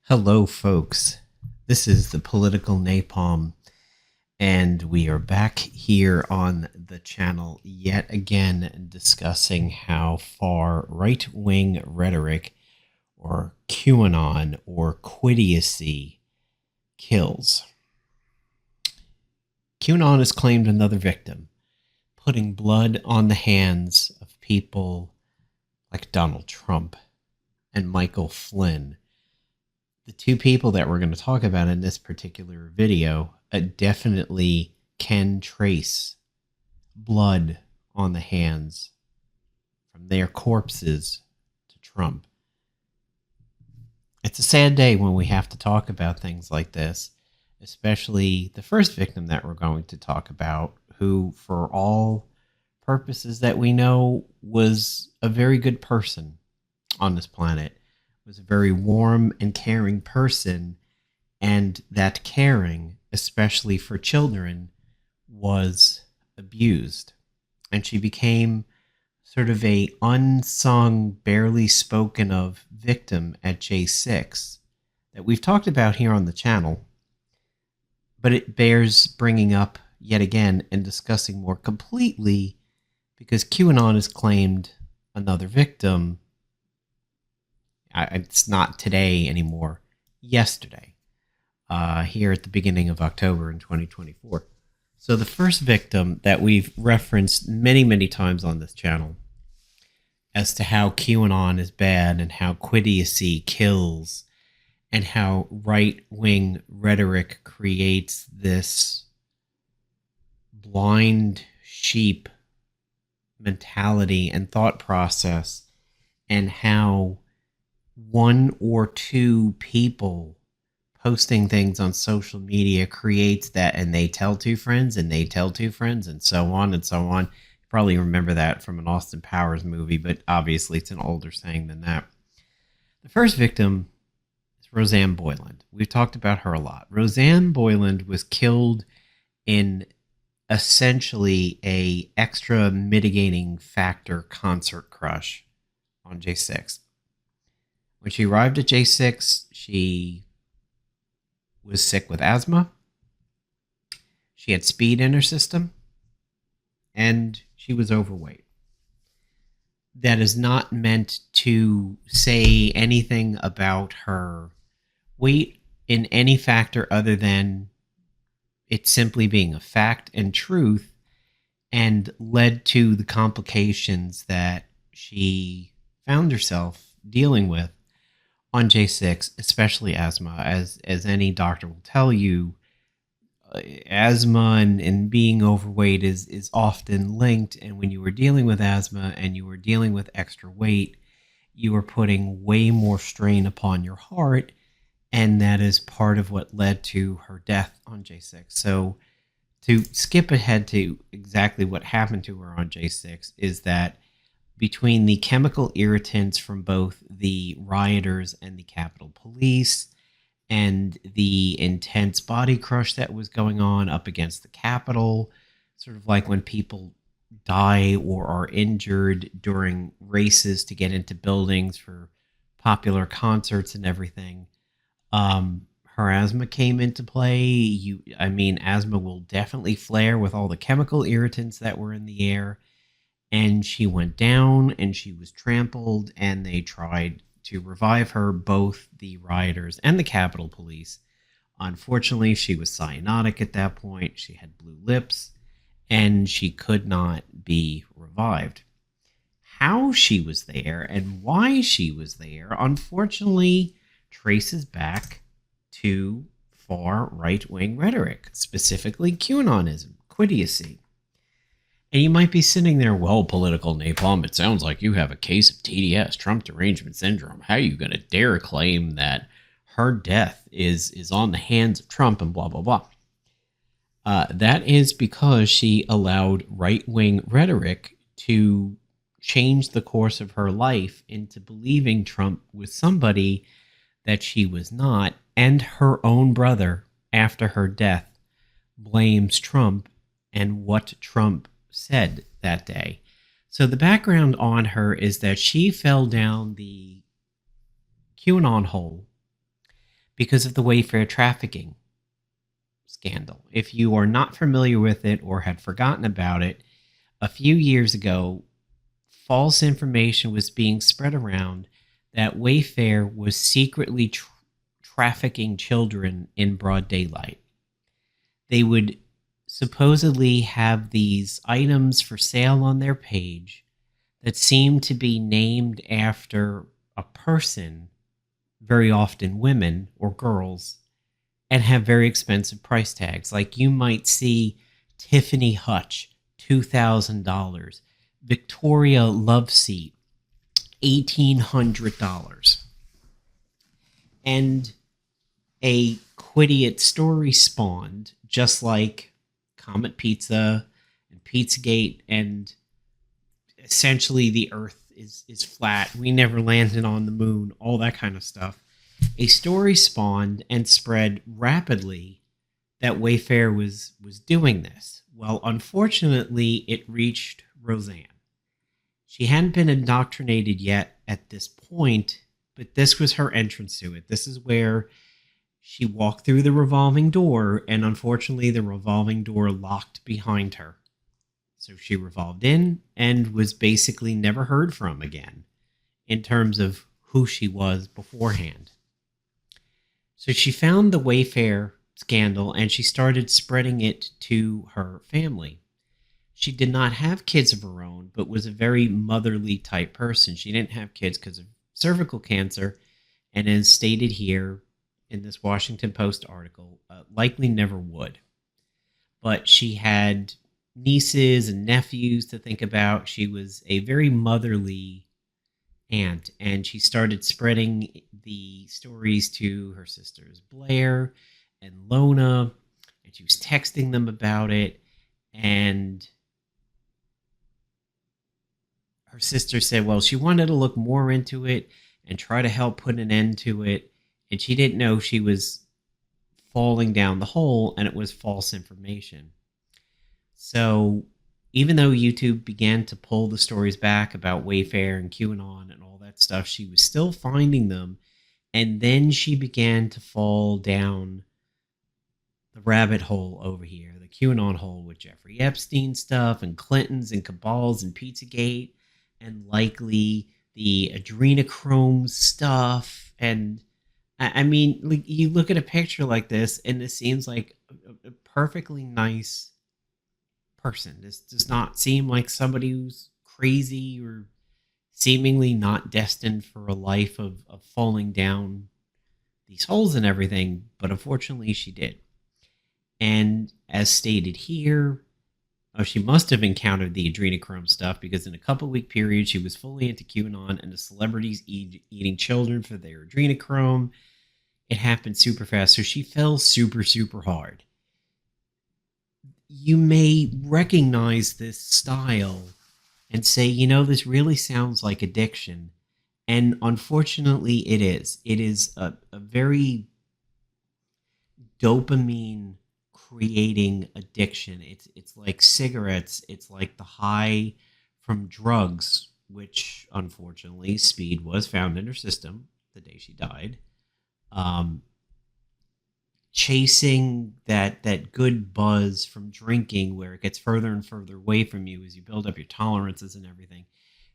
Hello, folks. This is the Political Napalm, and we are back here on the channel yet again discussing how far right-wing rhetoric or QAnon or quidiocy kills. QAnon has claimed another victim, putting blood on the hands of people like Donald Trump and Michael Flynn. The two people that we're going to talk about in this particular video definitely can trace blood on the hands from their corpses to Trump. It's a sad day when we have to talk about things like this, especially the first victim that we're going to talk about, who, for all purposes that we know, was a very good person on this planet. Was a very warm and caring person, and that caring, especially for children, was abused. And she became sort of a unsung, barely spoken of victim at J6 that we've talked about here on the channel, but it bears bringing up yet again and discussing more completely because QAnon has claimed another victim. It's not today anymore, yesterday, here at the beginning of October in 2024. So the first victim that we've referenced many, many times on this channel as to how QAnon is bad and how quidiocy kills and how right-wing rhetoric creates this blind sheep mentality and thought process, and how one or two people posting things on social media creates that, and they tell two friends and they tell two friends and so on and so on. You probably remember that from an Austin Powers movie, but obviously it's an older saying than that. The first victim is Rosanne Boyland. We've talked about her a lot. Rosanne Boyland was killed in essentially a extra mitigating factor concert crush on J6. When she arrived at J6, she was sick with asthma. She had speed in her system, and she was overweight. That is not meant to say anything about her weight in any factor other than it simply being a fact and truth, and led to the complications that she found herself dealing with on J6, especially asthma. As any doctor will tell you, asthma and being overweight is often linked. And when you were dealing with asthma and you were dealing with extra weight, you were putting way more strain upon your heart. And that is part of what led to her death on J6. So to skip ahead to exactly what happened to her on J6 is that between the chemical irritants from both the rioters and the Capitol Police and the intense body crush that was going on up against the Capitol, sort of like when people die or are injured during races to get into buildings for popular concerts and everything, her asthma came into play. Asthma will definitely flare with all the chemical irritants that were in the air. And she went down and she was trampled, and they tried to revive her, both the rioters and the Capitol Police. Unfortunately, she was cyanotic at that point. She had blue lips, and she could not be revived. How she was there and why she was there, unfortunately, traces back to far right-wing rhetoric, specifically QAnonism, quidiocy. And you might be sitting there, well, Political Napalm, it sounds like you have a case of TDS, Trump derangement syndrome. How are you going to dare claim that her death is on the hands of Trump and blah, blah, blah? That is because she allowed right-wing rhetoric to change the course of her life into believing Trump was somebody that she was not, and her own brother, after her death, blames Trump and what Trump said that day. So the background on her is that she fell down the QAnon hole because of the Wayfair trafficking scandal. If you are not familiar with it or had forgotten about it, a few years ago, false information was being spread around that Wayfair was secretly trafficking children in broad daylight. They would supposedly have these items for sale on their page that seemed to be named after a person, very often women or girls, and have very expensive price tags. Like you might see Tiffany Hutch, $2,000, Victoria Love Seat, $1,800. And a Quidiot story spawned, just like Comet Pizza and Pizzagate, and essentially the Earth is flat. We never landed on the moon, all that kind of stuff. A story spawned and spread rapidly that Wayfair was doing this. Well, unfortunately, it reached Roseanne. She hadn't been indoctrinated yet at this point, but this was her entrance to it. This is where she walked through the revolving door, and unfortunately, the revolving door locked behind her. So she revolved in and was basically never heard from again in terms of who she was beforehand. So she found the Wayfair scandal and she started spreading it to her family. She did not have kids of her own, but was a very motherly type person. She didn't have kids because of cervical cancer, and as stated here in this Washington Post article, likely never would. But she had nieces and nephews to think about. She was a very motherly aunt, and she started spreading the stories to her sisters Blair and Lona, and she was texting them about it. And her sister said, well, she wanted to look more into it and try to help put an end to it, and she didn't know she was falling down the hole, and it was false information. So even though YouTube began to pull the stories back about Wayfair and QAnon and all that stuff, she was still finding them. And then she began to fall down the rabbit hole over here, the QAnon hole with Jeffrey Epstein stuff and Clintons and cabals and Pizzagate and likely the adrenochrome stuff. And I mean, like, you look at a picture like this and this seems like a perfectly nice person. This does not seem like somebody who's crazy or seemingly not destined for a life of falling down these holes and everything, but unfortunately she did. And as stated here, she must have encountered the adrenochrome stuff because in a couple-week period she was fully into QAnon and the celebrities eating children for their adrenochrome. It happened super fast, so she fell super, super hard. You may recognize this style and say, you know, this really sounds like addiction. And unfortunately, it is. It is a very dopamine creating addiction. It's like cigarettes. It's like the high from drugs, which unfortunately speed was found in her system the day she died. Chasing that good buzz from drinking where it gets further and further away from you as you build up your tolerances and everything.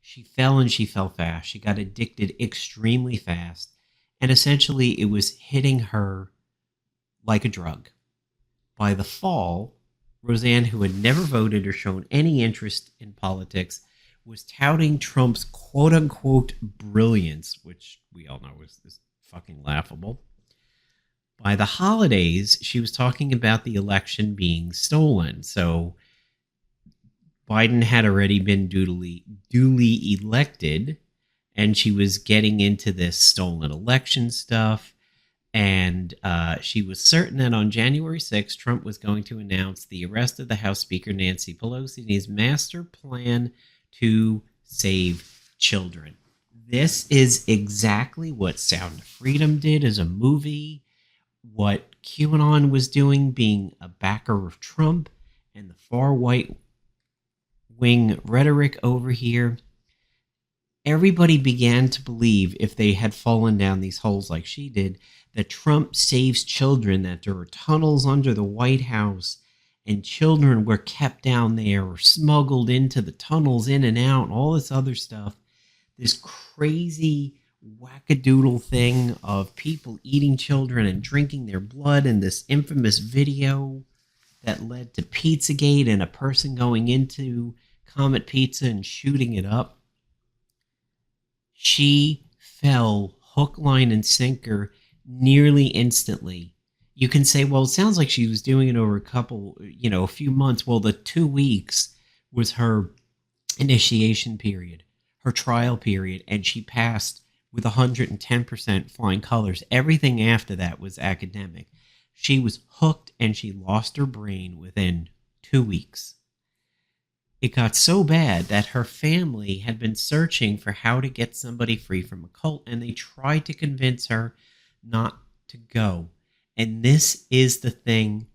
She fell and she fell fast. She got addicted extremely fast. And essentially it was hitting her like a drug. By the fall, Roseanne, who had never voted or shown any interest in politics, was touting Trump's quote-unquote brilliance, which we all know is fucking laughable. By the holidays, she was talking about the election being stolen. So Biden had already been duly elected, and she was getting into this stolen election stuff. And she was certain that on January 6th, Trump was going to announce the arrest of the House Speaker Nancy Pelosi and his master plan to save children. This is exactly what Sound of Freedom did as a movie, what QAnon was doing, being a backer of Trump, and the far right wing rhetoric over here. Everybody began to believe, if they had fallen down these holes like she did, that Trump saves children, that there are tunnels under the White House and children were kept down there or smuggled into the tunnels in and out and all this other stuff. This crazy wackadoodle thing of people eating children and drinking their blood, and this infamous video that led to Pizzagate and a person going into Comet Pizza and shooting it up. She fell hook, line, and sinker nearly instantly. You can say, well, it sounds like she was doing it over a few months. Well, the 2 weeks was her initiation period, her trial period, and she passed with 110% flying colors. Everything after that was academic. She was hooked and she lost her brain within 2 weeks. It got so bad that her family had been searching for how to get somebody free from a cult, and they tried to convince her not to go. And this is the thing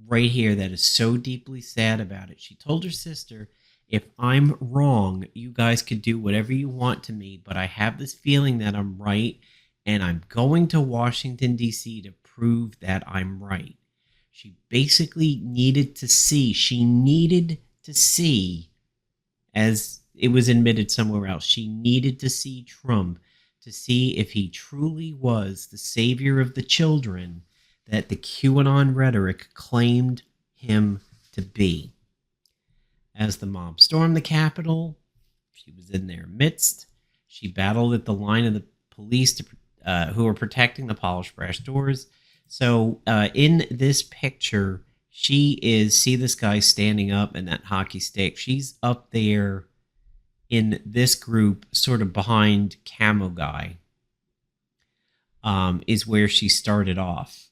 right here that is so deeply sad about it. She told her sister, if I'm wrong, you guys could do whatever you want to me, but I have this feeling that I'm right, and I'm going to Washington, D.C. to prove that I'm right. She basically needed to see, as it was admitted somewhere else, she needed to see Trump to see if he truly was the savior of the children that the QAnon rhetoric claimed him to be. As the mob stormed the Capitol, she was in their midst. She battled at the line of the police who were protecting the polished brass doors. So in this picture, see this guy standing up in that hockey stick. She's up there in this group, sort of behind Camo Guy, is where she started off.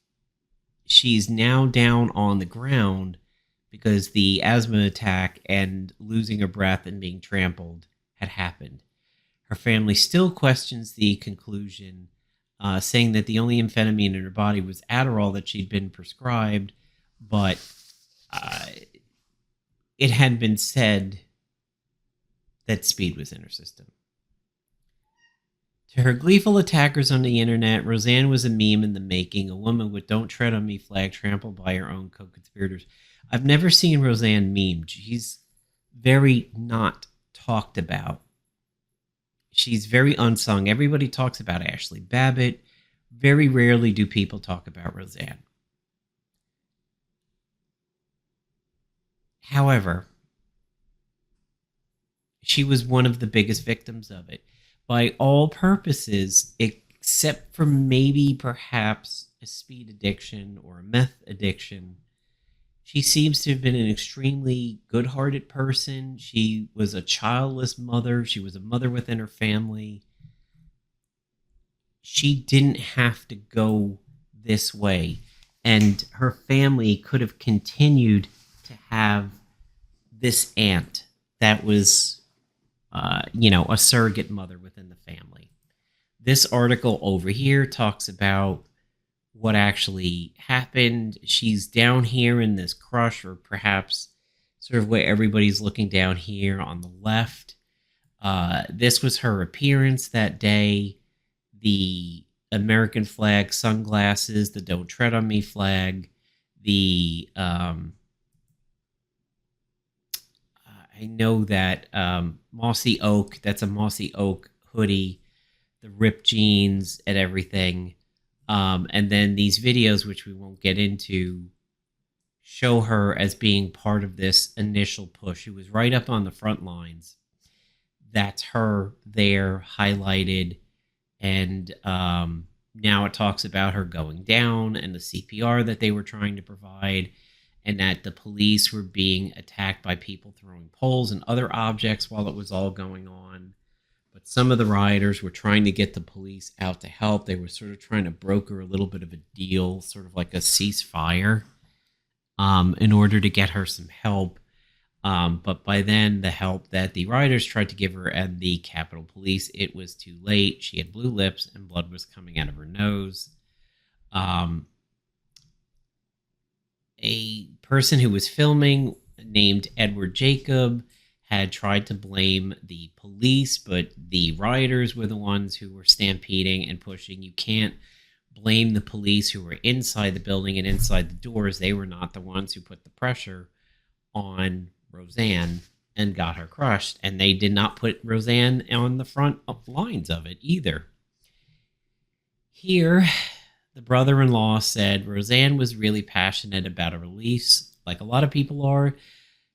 She's now down on the ground because the asthma attack and losing her breath and being trampled had happened. Her family still questions the conclusion, saying that the only amphetamine in her body was Adderall that she'd been prescribed, but it had been said that speed was in her system. To her gleeful attackers on the internet, Roseanne was a meme in the making, a woman with "Don't Tread on Me" flag trampled by her own co-conspirators. I've never seen Roseanne memed. She's very not talked about. She's very unsung. Everybody talks about Ashley Babbitt. Very rarely do people talk about Roseanne. However, she was one of the biggest victims of it. By all purposes, except for maybe perhaps a speed addiction or a meth addiction, she seems to have been an extremely good-hearted person. She was a childless mother. She was a mother within her family. She didn't have to go this way. And her family could have continued to have this aunt that was a surrogate mother within the family. This article over here talks about what actually happened. She's down here in this crush, or perhaps sort of where everybody's looking down here on the left. This was her appearance that day. The American flag sunglasses, the "Don't Tread on Me" flag, the I know that Mossy Oak, that's a Mossy Oak hoodie, the ripped jeans and everything. And then these videos, which we won't get into, show her as being part of this initial push. She was right up on the front lines. That's her there highlighted. And now it talks about her going down and the CPR that they were trying to provide, and that the police were being attacked by people throwing poles and other objects while it was all going on. But some of the rioters were trying to get the police out to help. They were sort of trying to broker a little bit of a deal, sort of like a ceasefire, in order to get her some help. But by then, the help that the rioters tried to give her and the Capitol Police, it was too late. She had blue lips and blood was coming out of her nose. A person who was filming, named Edward Jacob, had tried to blame the police, but the rioters were the ones who were stampeding and pushing. You can't blame the police who were inside the building and inside the doors. They were not the ones who put the pressure on Roseanne and got her crushed. And they did not put Roseanne on the front lines of it either. Here, the brother-in-law said Roseanne was really passionate about a release, like a lot of people are.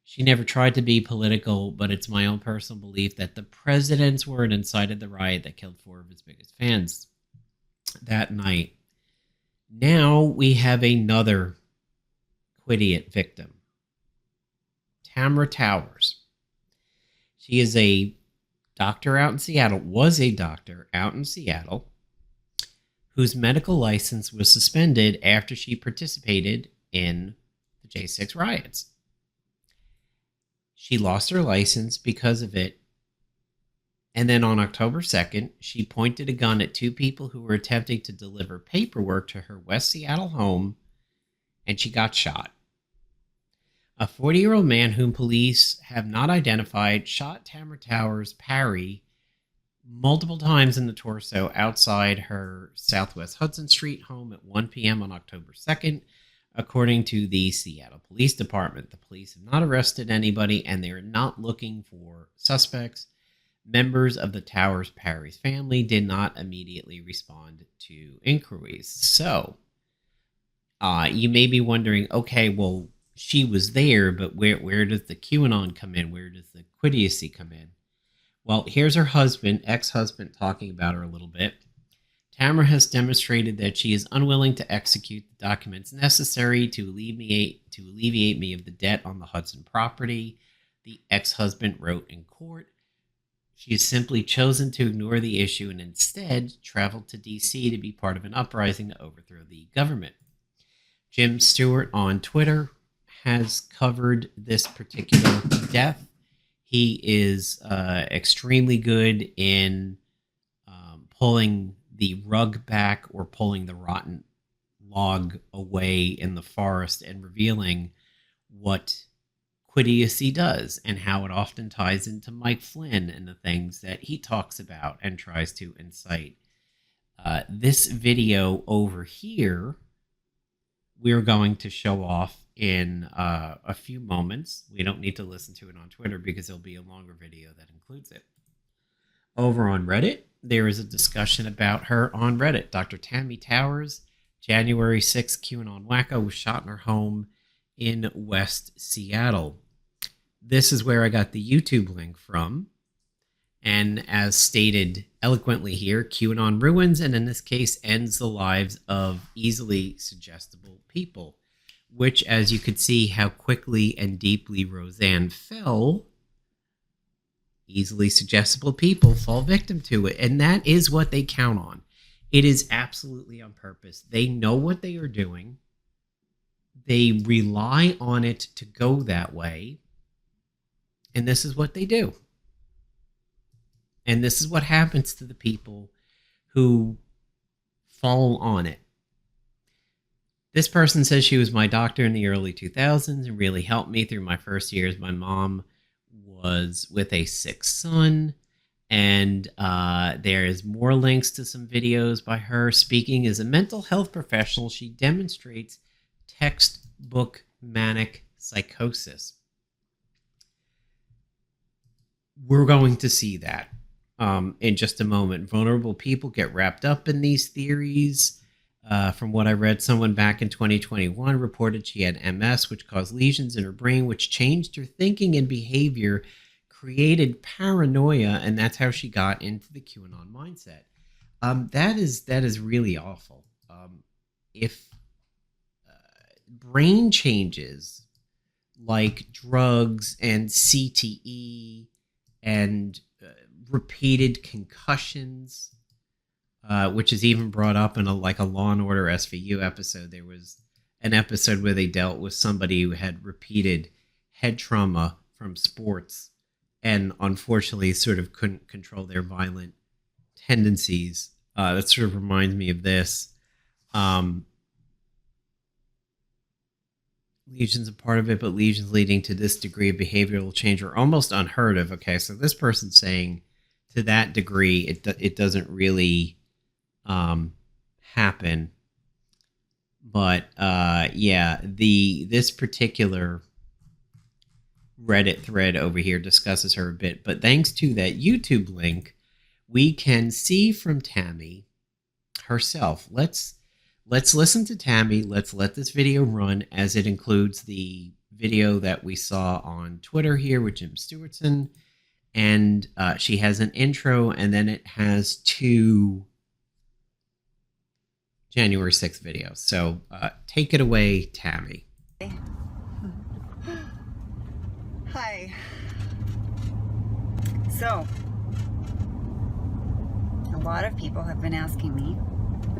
She never tried to be political, but it's my own personal belief that the president's word incited the riot that killed 4 of his biggest fans that night. Now we have another Quidiot victim, Tamra Towers. She is a doctor out in Seattle, was a doctor out in Seattle, whose medical license was suspended after she participated in the J6 riots. She lost her license because of it. And then on October 2nd, she pointed a gun at 2 people who were attempting to deliver paperwork to her West Seattle home, and she got shot. A 40-year-old man whom police have not identified shot Tamra Towers Parry multiple times in the torso outside her Southwest Hudson Street home at 1 p.m. on October 2nd, according to the Seattle Police Department. The police have not arrested anybody, and they are not looking for suspects. Members of the Towers Parry's family did not immediately respond to inquiries. So, you may be wondering, okay, well, she was there, but where does the QAnon come in? Where does the Quidiocy come in? Well, here's her husband, ex-husband, talking about her a little bit. Tamra has demonstrated that she is unwilling to execute the documents necessary to alleviate me of the debt on the Hudson property, the ex-husband wrote in court. She has simply chosen to ignore the issue and instead traveled to D.C. to be part of an uprising to overthrow the government. Jim Stewart on Twitter has covered this particular death. He is extremely good in pulling the rug back or pulling the rotten log away in the forest and revealing what Quidiocy does and how it often ties into Mike Flynn and the things that he talks about and tries to incite. This video over here, we're going to show off in a few moments. We don't need to listen to it on Twitter because there'll be a longer video that includes it. Over on Reddit, there is a discussion about her on Reddit. Dr. Tammy Towers, January 6th, QAnon wacko, was shot in her home in West Seattle. This is where I got the YouTube link from. And as stated eloquently here, QAnon ruins, and in this case, ends the lives of easily suggestible people. Which, as you could see how quickly and deeply Roseanne fell, easily suggestible people fall victim to it. And that is what they count on. It is absolutely on purpose. They know what they are doing. They rely on it to go that way. And this is what they do. And this is what happens to the people who fall on it. This person says she was my doctor in the early 2000s and really helped me through my first years. My mom was with a sick son, and there is more links to some videos by her. Speaking as a mental health professional, she demonstrates textbook manic psychosis. We're going to see that in just a moment. Vulnerable people get wrapped up in these theories. From what I read, someone back in 2021 reported she had MS, which caused lesions in her brain, which changed her thinking and behavior, created paranoia, and that's how she got into the QAnon mindset. That is really awful. If brain changes like drugs and CTE and repeated concussions, which is even brought up in a Law and Order SVU episode. There was an episode where they dealt with somebody who had repeated head trauma from sports and unfortunately sort of couldn't control their violent tendencies. That sort of reminds me of this. Lesions are part of it, but lesions leading to this degree of behavioral change are almost unheard of. Okay, so this person's saying to that degree, it doesn't really happen. But yeah, this particular Reddit thread over here discusses her a bit. But thanks to that YouTube link, we can see from Tammy herself. Let's listen to Tammy. Let's let this video run, as it includes the video that we saw on Twitter here with Jim Stewartson. And she has an intro, and then it has 2 January 6th videos. So take it away, Tammy. Hi. So, a lot of people have been asking me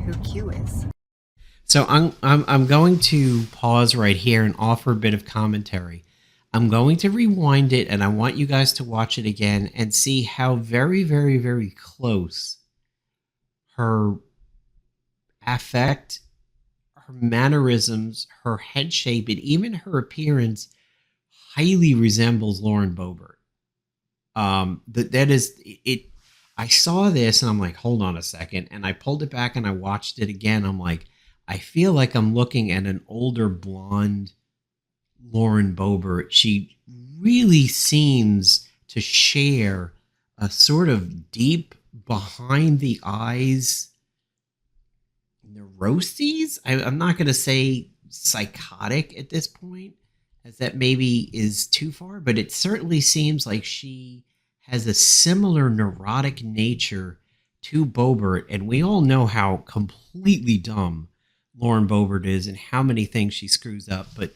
who Q is. So I'm going to pause right here and offer a bit of commentary. I'm going to rewind it, and I want you guys to watch it again and see how very, very, very close her affect, her mannerisms, her head shape, and even her appearance highly resembles Lauren Boebert. That is it. I saw this and I'm like, hold on a second, and I pulled it back and I watched it again. I'm like, I feel like I'm looking at an older blonde Lauren Boebert. She really seems to share a sort of deep behind the eyes neuroses. I'm not going to say psychotic at this point, as that maybe is too far, but it certainly seems like she has a similar neurotic nature to Boebert, and we all know how completely dumb Lauren Boebert is and how many things she screws up. But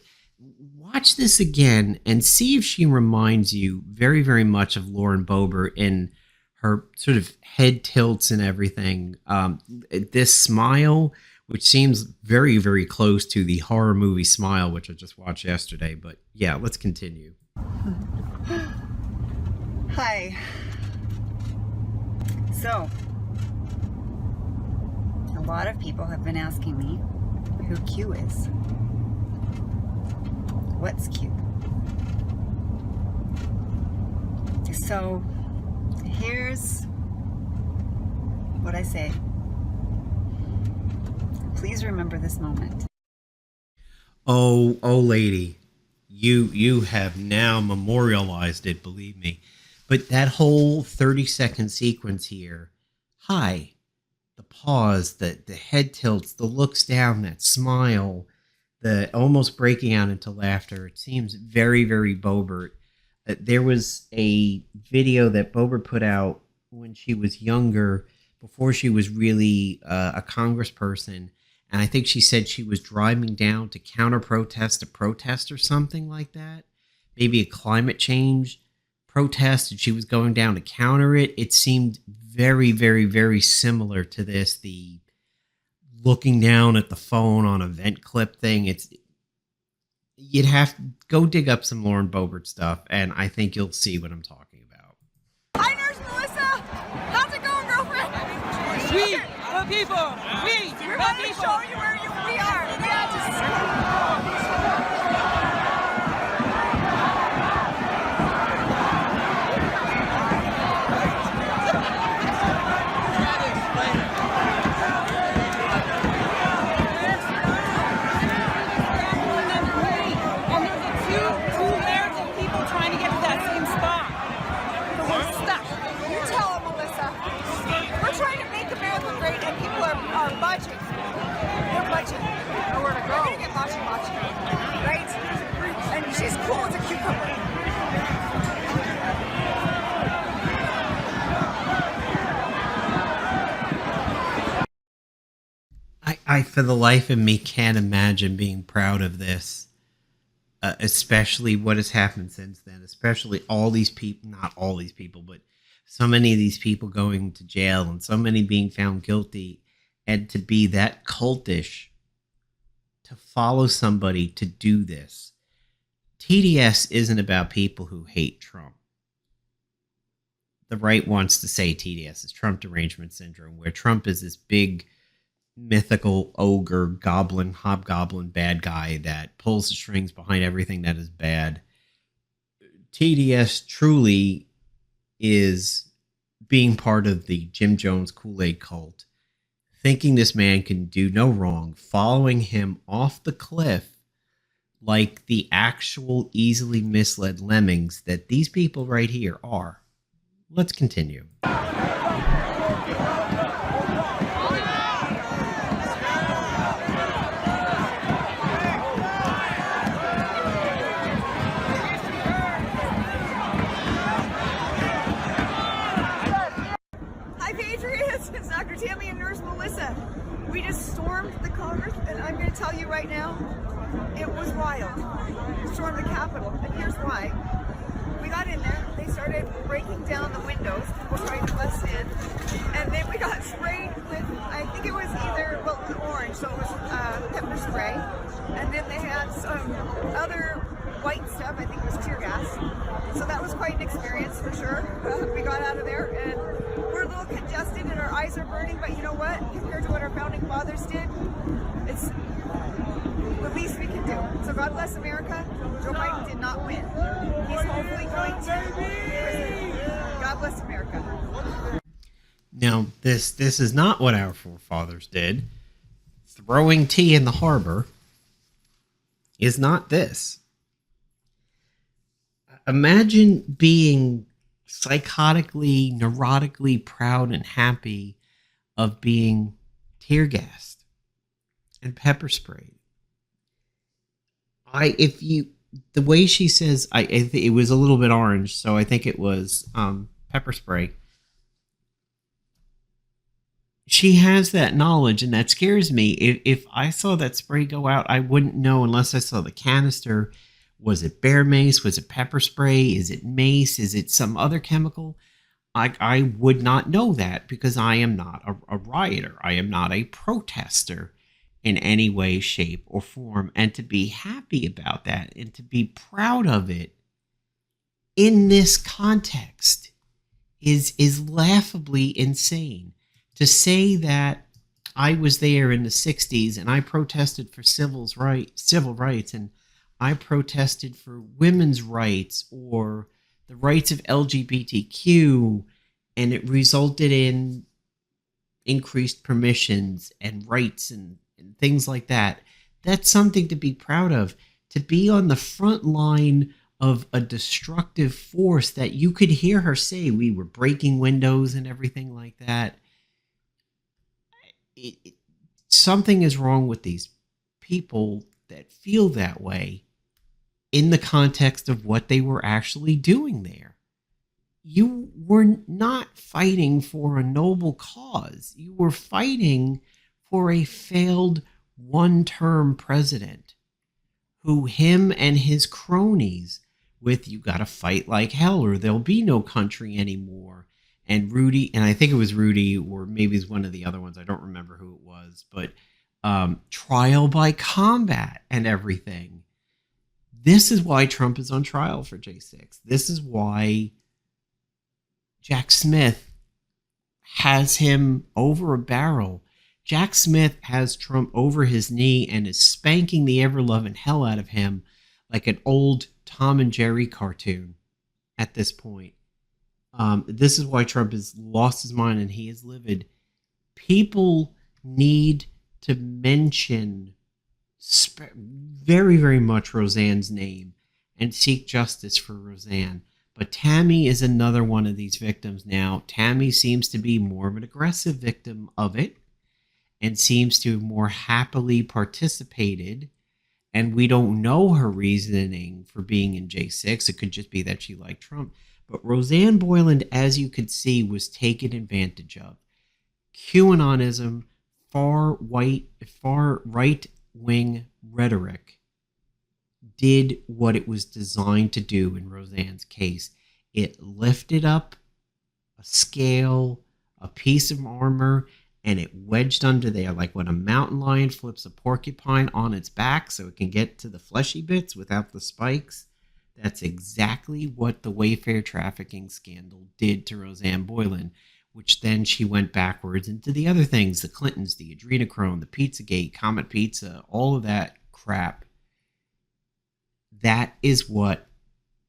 watch this again and see if she reminds you very, very much of Lauren Boebert in her sort of head tilts and everything. This smile, which seems very, very close to the horror movie Smile, which I just watched yesterday. But yeah, let's continue. Hi. So, a lot of people have been asking me who Q is. What's Q? So, here's what I say. Please remember this moment. Oh, lady, you have now memorialized it, believe me. But that whole 30-second sequence here, hi, the pause, the head tilts, the looks down, that smile, the almost breaking out into laughter, it seems very, very Boebert. There was a video that Boebert put out when she was younger, before she was really a congressperson. And I think she said she was driving down to counter-protest a protest or something like that. Maybe a climate change protest, and she was going down to counter it. It seemed very, very, very similar to this. The looking down at the phone on a vent clip thing. You'd have to go dig up some Lauren Boebert stuff, and I think you'll see what I'm talking about. Hi, Nurse Melissa. How's it going, girlfriend? We, the people. We want to show you where we are. Yeah, she's cool as a cucumber. I, for the life of me, can't imagine being proud of this, especially what has happened since then, especially all these people, not all these people, but so many of these people going to jail and so many being found guilty, and to be that cultish, to follow somebody to do this. TDS isn't about people who hate Trump. The right wants to say TDS is Trump derangement syndrome, where Trump is this big mythical ogre, goblin, hobgoblin bad guy that pulls the strings behind everything that is bad. TDS truly is being part of the Jim Jones Kool-Aid cult, thinking this man can do no wrong, following him off the cliff like the actual easily misled lemmings that these people right here are. Let's continue. Hi, Patriots. It's Dr. Tammy and Nurse Melissa. We just stormed the Congress, and I'm going to tell you right now, it was wild. We stormed the Capitol, and here's why. We got in there, they started breaking down the windows, people trying to bust in, and then we got sprayed with, I think it was either, well, it was orange, so it was pepper spray, and then they had some other white stuff, I think it was tear gas. So that was quite an experience for sure. We got out of there and we're a little congested and our eyes are burning, but you know what? Compared to what our founding fathers did, it's the least we can do. So God bless America. Joe Biden did not win. He's hopefully going to prison. God bless America. Now, this is not what our forefathers did. Throwing tea in the harbor is not this. Imagine being psychotically, neurotically proud and happy of being tear gassed and pepper sprayed. The way she says, it was a little bit orange, so I think it was pepper spray. She has that knowledge, and that scares me. If I saw that spray go out, I wouldn't know unless I saw the canister. Was it bear mace? Was it pepper spray? Is it mace? Is it some other chemical? I would not know that because I am not a rioter. I am not a protester in any way, shape, or form. And to be happy about that and to be proud of it in this context is laughably insane. To say that I was there in the 60s and I protested for civil rights and I protested for women's rights or the rights of LGBTQ, and it resulted in increased permissions and rights and things like that. That's something to be proud of. To be on the front line of a destructive force that you could hear her say, we were breaking windows and everything like that. Something is wrong with these people that feel that way in the context of what they were actually doing there. You were not fighting for a noble cause. You were fighting for a failed one-term president who him and his cronies with, you got to fight like hell or there'll be no country anymore. And Rudy, and I think it was Rudy, or maybe it's one of the other ones, I don't remember who it was, but trial by combat and everything. This is why Trump is on trial for J6. This is why Jack Smith has him over a barrel. Jack Smith has Trump over his knee and is spanking the ever-loving hell out of him like an old Tom and Jerry cartoon at this point. This is why Trump has lost his mind and he is livid. People need to mention very, very much Roseanne's name and seek justice for Roseanne. But Tammy is another one of these victims now. Tammy seems to be more of an aggressive victim of it and seems to have more happily participated. And we don't know her reasoning for being in J6. It could just be that she liked Trump. But Roseanne Boyland, as you could see, was taken advantage of. QAnonism, far right-wing rhetoric did what it was designed to do in Roseanne's case. It lifted up a scale, a piece of armor, and it wedged under there like when a mountain lion flips a porcupine on its back so it can get to the fleshy bits without the spikes. That's exactly what the Wayfair trafficking scandal did to Roseanne Boyland, which then she went backwards into the other things, the Clintons, the adrenochrome, the Pizzagate, Comet Pizza, all of that crap. That is what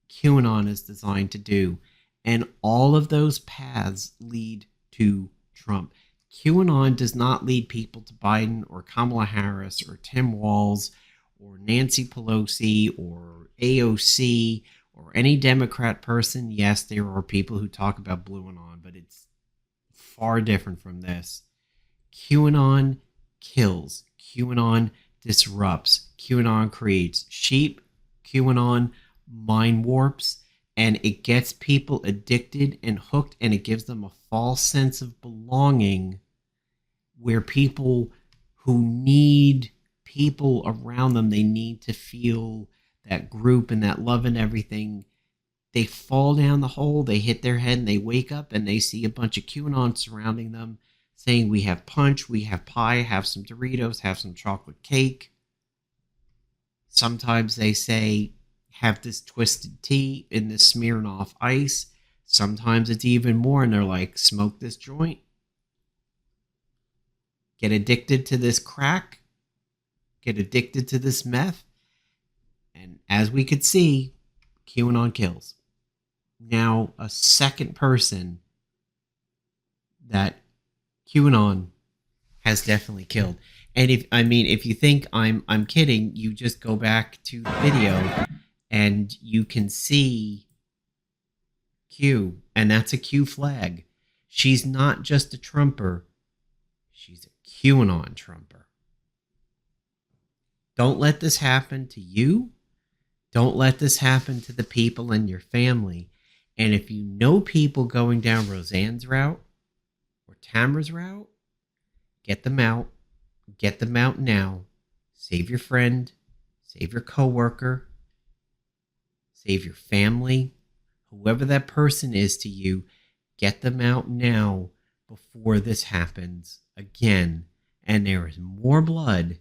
QAnon is designed to do. And all of those paths lead to Trump. QAnon does not lead people to Biden or Kamala Harris or Tim Walz or Nancy Pelosi or AOC or any Democrat person. Yes, there are people who talk about Blue Anon, but it's far different from this. QAnon kills. QAnon disrupts. QAnon creates sheep. QAnon mind warps. And it gets people addicted and hooked, and it gives them a false sense of belonging where people who need people around them, they need to feel that group and that love and everything. They fall down the hole, they hit their head, and they wake up and they see a bunch of QAnon surrounding them saying, we have punch, we have pie, have some Doritos, have some chocolate cake. Sometimes they say, have this twisted tea in this Smirnoff Ice. Sometimes it's even more, and they're like, smoke this joint. Get addicted to this crack. Get addicted to this meth. And as we could see, QAnon kills. Now, a second person that QAnon has definitely killed. And if you think I'm kidding, you just go back to the video and you can see Q, and that's a Q flag. She's not just a Trumper, she's a QAnon Trumper. Don't let this happen to you. Don't let this happen to the people in your family. And if you know people going down Roseanne's route or Tamara's route, get them out. Get them out now. Save your friend. Save your coworker. Save your family. Whoever that person is to you, get them out now before this happens again. And there is more blood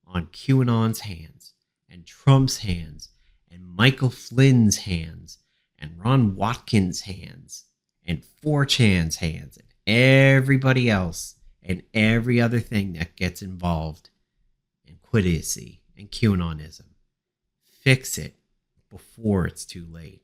on QAnon's hands, and Trump's hands, and Michael Flynn's hands, and Ron Watkins' hands, and 4chan's hands, and everybody else, and every other thing that gets involved in Quidicy and QAnonism. Fix it before it's too late.